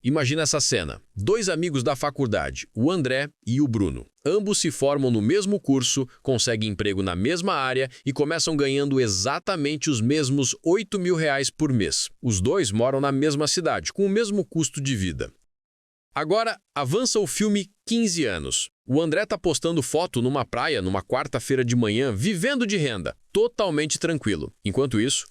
Imagina essa cena. Dois amigos da faculdade, o André e o Bruno. Ambos se formam no mesmo curso, conseguem emprego na mesma área e começam ganhando exatamente os mesmos R$ 8.000 por mês. Os dois moram na mesma cidade, com o mesmo custo de vida. Agora, avança o filme 15 anos. O André está postando foto numa praia numa quarta-feira de manhã, vivendo de renda, totalmente tranquilo. Enquanto isso,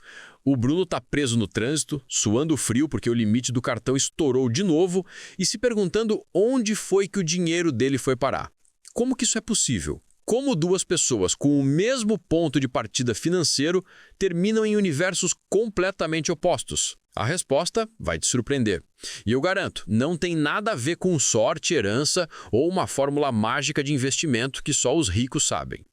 o Bruno está preso no trânsito, suando frio porque o limite do cartão estourou de novo e se perguntando onde foi que o dinheiro dele foi parar. Como que isso é possível? Como duas pessoas com o mesmo ponto de partida financeiro terminam em universos completamente opostos? A resposta vai te surpreender. E eu garanto, não tem nada a ver com sorte, herança ou uma fórmula mágica de investimento que só os ricos sabem.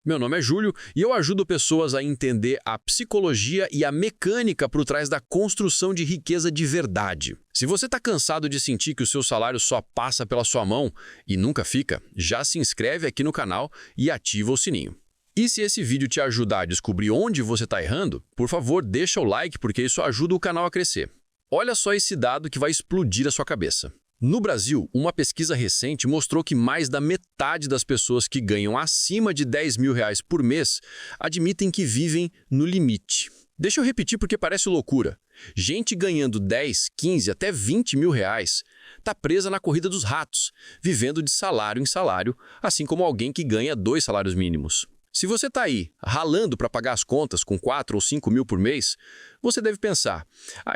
Meu nome é Júlio e eu ajudo pessoas a entender a psicologia e a mecânica por trás da construção de riqueza de verdade. Se você está cansado de sentir que o seu salário só passa pela sua mão e nunca fica, já se inscreve aqui no canal e ativa o sininho. E se esse vídeo te ajudar a descobrir onde você está errando, por favor, deixa o like porque isso ajuda o canal a crescer. Olha só esse dado que vai explodir a sua cabeça. No Brasil, uma pesquisa recente mostrou que mais da metade das pessoas que ganham acima de R$ 10.000 por mês admitem que vivem no limite. Deixa eu repetir porque parece loucura. Gente ganhando 10, 15, até R$ 20.000 está presa na corrida dos ratos, vivendo de salário em salário, assim como alguém que ganha 2 salários mínimos. Se você está aí ralando para pagar as contas com 4 ou 5 mil por mês, você deve pensar,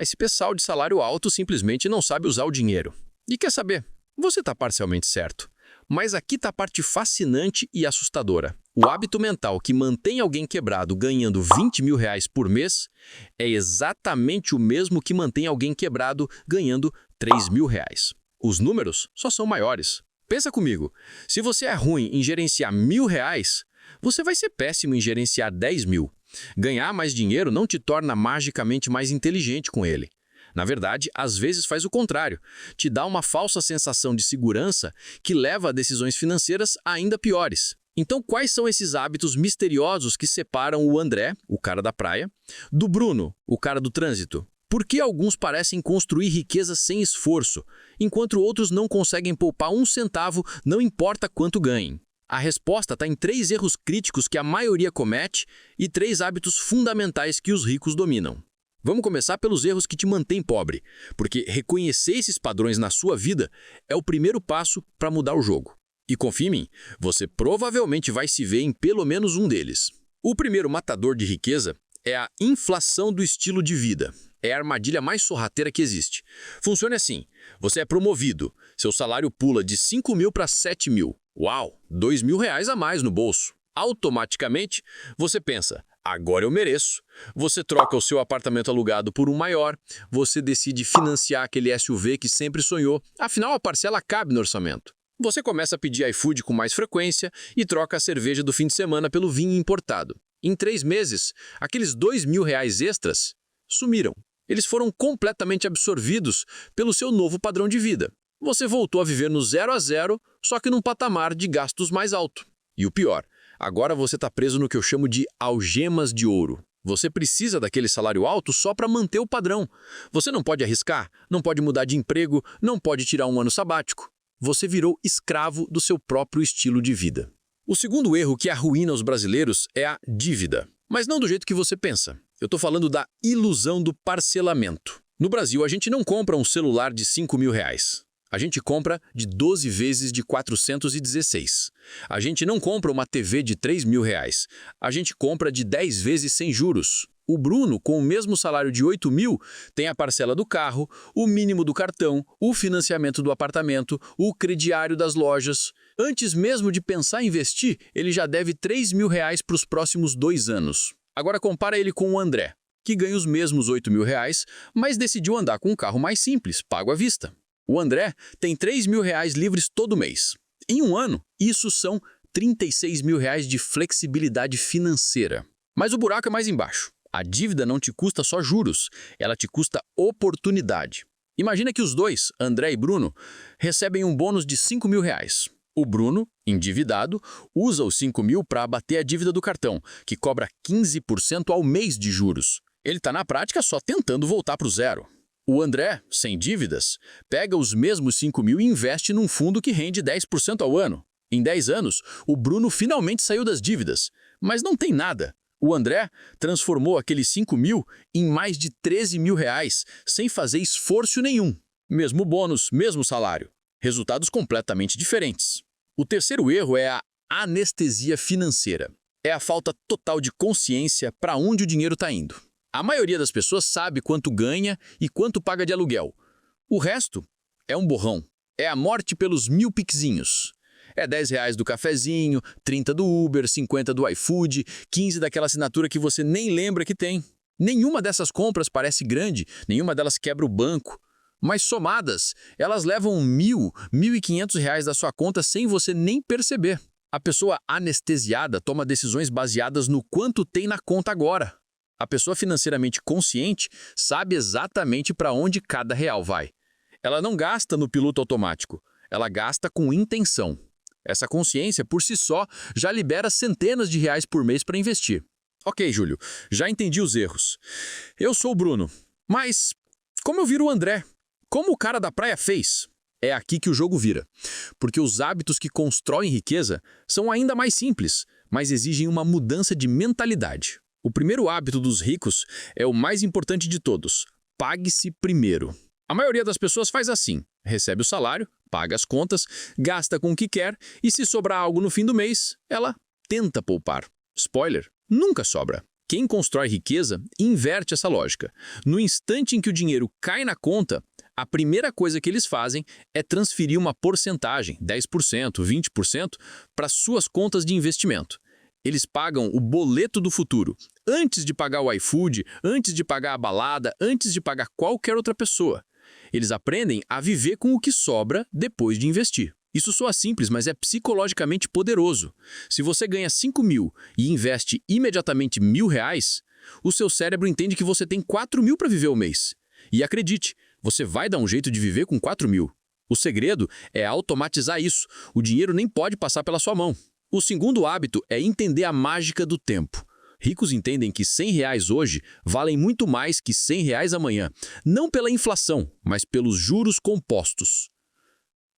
esse pessoal de salário alto simplesmente não sabe usar o dinheiro. E quer saber? Você está parcialmente certo. Mas aqui está a parte fascinante e assustadora. O hábito mental que mantém alguém quebrado ganhando R$ 20.000 por mês é exatamente o mesmo que mantém alguém quebrado ganhando R$ 3.000. Os números só são maiores. Pensa comigo, se você é ruim em gerenciar R$ 1.000, você vai ser péssimo em gerenciar 10 mil. Ganhar mais dinheiro não te torna magicamente mais inteligente com ele. Na verdade, às vezes faz o contrário. Te dá uma falsa sensação de segurança que leva a decisões financeiras ainda piores. Então, quais são esses hábitos misteriosos que separam o André, o cara da praia, do Bruno, o cara do trânsito? Por que alguns parecem construir riqueza sem esforço, enquanto outros não conseguem poupar um centavo, não importa quanto ganhem? A resposta está em 3 erros críticos que a maioria comete e 3 hábitos fundamentais que os ricos dominam. Vamos começar pelos erros que te mantêm pobre, porque reconhecer esses padrões na sua vida é o primeiro passo para mudar o jogo. E confie em mim, você provavelmente vai se ver em pelo menos um deles. O primeiro matador de riqueza é a inflação do estilo de vida. É a armadilha mais sorrateira que existe. Funciona assim, você é promovido, seu salário pula de 5 mil para 7 mil. Uau, R$ 2.000 a mais no bolso. Automaticamente, você pensa, agora eu mereço. Você troca o seu apartamento alugado por um maior, você decide financiar aquele SUV que sempre sonhou, afinal a parcela cabe no orçamento. Você começa a pedir iFood com mais frequência e troca a cerveja do fim de semana pelo vinho importado. Em 3 meses, aqueles R$ 2.000 extras sumiram. Eles foram completamente absorvidos pelo seu novo padrão de vida. Você voltou a viver no 0 a 0, só que num patamar de gastos mais alto. E o pior, agora você está preso no que eu chamo de algemas de ouro. Você precisa daquele salário alto só para manter o padrão. Você não pode arriscar, não pode mudar de emprego, não pode tirar um ano sabático. Você virou escravo do seu próprio estilo de vida. O segundo erro que arruína os brasileiros é a dívida. Mas não do jeito que você pensa. Eu estou falando da ilusão do parcelamento. No Brasil, a gente não compra um celular de R$ 5.000. A gente compra de 12 vezes de 416. A gente não compra uma TV de R$ 3.000. A gente compra de 10 vezes sem juros. O Bruno, com o mesmo salário de 8 mil, tem a parcela do carro, o mínimo do cartão, o financiamento do apartamento, o crediário das lojas. Antes mesmo de pensar em investir, ele já deve R$ 3.000 para os próximos 2 anos. Agora compara ele com o André, que ganha os mesmos R$ 8.000, mas decidiu andar com um carro mais simples, pago à vista. O André tem R$ 3.000 livres todo mês. Em um ano, isso são R$ 36.000 de flexibilidade financeira. Mas o buraco é mais embaixo. A dívida não te custa só juros, ela te custa oportunidade. Imagina que os dois, André e Bruno, recebem um bônus de R$ 5.000. O Bruno, endividado, usa os 5 mil para abater a dívida do cartão, que cobra 15% ao mês de juros. Ele está na prática só tentando voltar para o zero. O André, sem dívidas, pega os mesmos 5 mil e investe num fundo que rende 10% ao ano. Em 10 anos, o Bruno finalmente saiu das dívidas, mas não tem nada. O André transformou aqueles 5 mil em mais de 13 mil reais, sem fazer esforço nenhum. Mesmo bônus, mesmo salário. Resultados completamente diferentes. O terceiro erro é a anestesia financeira. É a falta total de consciência para onde o dinheiro está indo. A maioria das pessoas sabe quanto ganha e quanto paga de aluguel. O resto é um borrão. É a morte pelos 1000 piquezinhos. É 10 reais do cafezinho, 30 do Uber, 50 do iFood, 15 daquela assinatura que você nem lembra que tem. Nenhuma dessas compras parece grande, nenhuma delas quebra o banco. Mas somadas, elas levam 1.000, 1.500 reais da sua conta sem você nem perceber. A pessoa anestesiada toma decisões baseadas no quanto tem na conta agora. A pessoa financeiramente consciente sabe exatamente para onde cada real vai. Ela não gasta no piloto automático, ela gasta com intenção. Essa consciência, por si só, já libera centenas de reais por mês para investir. Ok, Júlio, já entendi os erros. Eu sou o Bruno, mas como eu viro o André? Como o cara da praia fez? É aqui que o jogo vira. Porque os hábitos que constroem riqueza são ainda mais simples, mas exigem uma mudança de mentalidade. O primeiro hábito dos ricos é o mais importante de todos. Pague-se primeiro. A maioria das pessoas faz assim. Recebe o salário, paga as contas, gasta com o que quer e se sobrar algo no fim do mês, ela tenta poupar. Spoiler, nunca sobra. Quem constrói riqueza inverte essa lógica. No instante em que o dinheiro cai na conta, a primeira coisa que eles fazem é transferir uma porcentagem, 10%, 20%, para suas contas de investimento. Eles pagam o boleto do futuro, antes de pagar o iFood, antes de pagar a balada, antes de pagar qualquer outra pessoa. Eles aprendem a viver com o que sobra depois de investir. Isso soa simples, mas é psicologicamente poderoso. Se você ganha 5 mil e investe imediatamente 1.000 reais, o seu cérebro entende que você tem 4 mil para viver o mês. E acredite, você vai dar um jeito de viver com 4 mil. O segredo é automatizar isso. O dinheiro nem pode passar pela sua mão. O segundo hábito é entender a mágica do tempo. Ricos entendem que 100 reais hoje valem muito mais que 100 reais amanhã. Não pela inflação, mas pelos juros compostos.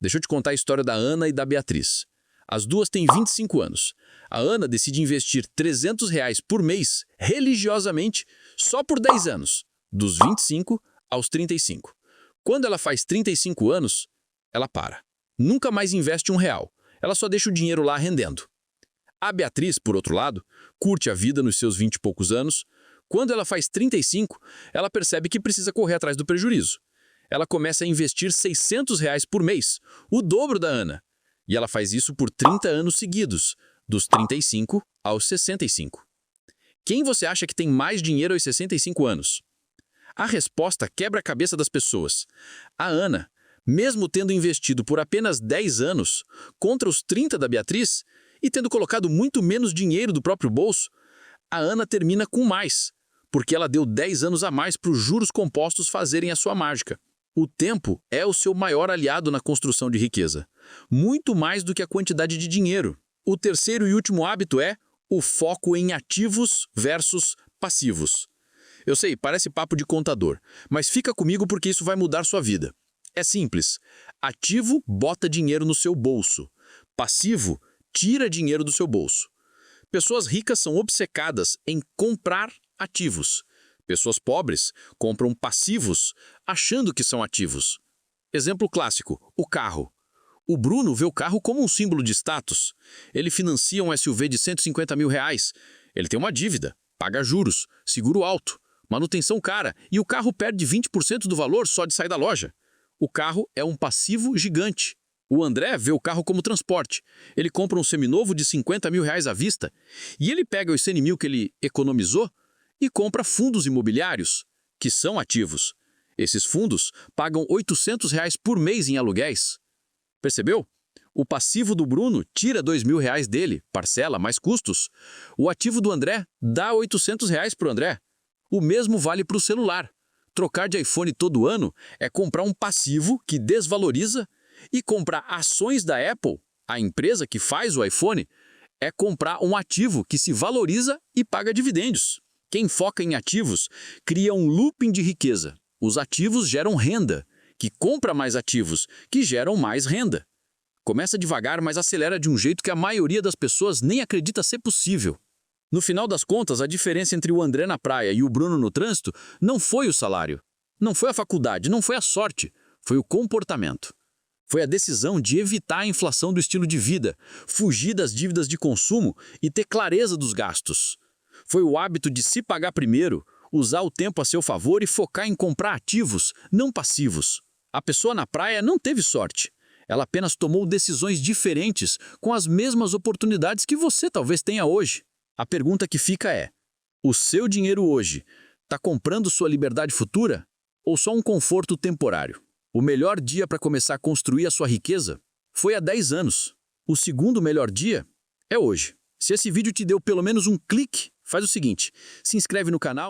Deixa eu te contar a história da Ana e da Beatriz. As duas têm 25 anos. A Ana decide investir 300 reais por mês, religiosamente, só por 10 anos, dos 25 aos 35. Quando ela faz 35 anos, ela para. Nunca mais investe R$1. Ela só deixa o dinheiro lá rendendo. A Beatriz, por outro lado, curte a vida nos seus 20 e poucos anos. Quando ela faz 35, ela percebe que precisa correr atrás do prejuízo. Ela começa a investir 600 reais por mês, o dobro da Ana. E ela faz isso por 30 anos seguidos, dos 35 aos 65. Quem você acha que tem mais dinheiro aos 65 anos? A resposta quebra a cabeça das pessoas. A Ana, mesmo tendo investido por apenas 10 anos, contra os 30 da Beatriz, e tendo colocado muito menos dinheiro do próprio bolso, a Ana termina com mais, porque ela deu 10 anos a mais para os juros compostos fazerem a sua mágica. O tempo é o seu maior aliado na construção de riqueza, muito mais do que a quantidade de dinheiro. O terceiro e último hábito é o foco em ativos versus passivos. Eu sei, parece papo de contador, mas fica comigo porque isso vai mudar sua vida. É simples. Ativo bota dinheiro no seu bolso. Passivo tira dinheiro do seu bolso. Pessoas ricas são obcecadas em comprar ativos. Pessoas pobres compram passivos achando que são ativos. Exemplo clássico, o carro. O Bruno vê o carro como um símbolo de status. Ele financia um SUV de 150 mil reais. Ele tem uma dívida, paga juros, seguro alto, manutenção cara e o carro perde 20% do valor só de sair da loja. O carro é um passivo gigante. O André vê o carro como transporte. Ele compra um seminovo de 50 mil reais à vista e ele pega os 100 mil que ele economizou e compra fundos imobiliários, que são ativos. Esses fundos pagam 800 reais por mês em aluguéis. Percebeu? O passivo do Bruno tira 2.000 reais dele, parcela mais custos. O ativo do André dá 800 reais para o André. O mesmo vale para o celular. Trocar de iPhone todo ano é comprar um passivo que desvaloriza e comprar ações da Apple, a empresa que faz o iPhone, é comprar um ativo que se valoriza e paga dividendos. Quem foca em ativos cria um looping de riqueza. Os ativos geram renda, que compra mais ativos, que geram mais renda. Começa devagar, mas acelera de um jeito que a maioria das pessoas nem acredita ser possível. No final das contas, a diferença entre o André na praia e o Bruno no trânsito não foi o salário, não foi a faculdade, não foi a sorte, foi o comportamento. Foi a decisão de evitar a inflação do estilo de vida, fugir das dívidas de consumo e ter clareza dos gastos. Foi o hábito de se pagar primeiro, usar o tempo a seu favor e focar em comprar ativos, não passivos. A pessoa na praia não teve sorte. Ela apenas tomou decisões diferentes com as mesmas oportunidades que você talvez tenha hoje. A pergunta que fica é: o seu dinheiro hoje está comprando sua liberdade futura ou só um conforto temporário? O melhor dia para começar a construir a sua riqueza foi há 10 anos. O segundo melhor dia é hoje. Se esse vídeo te deu pelo menos um clique, faz o seguinte: se inscreve no canal.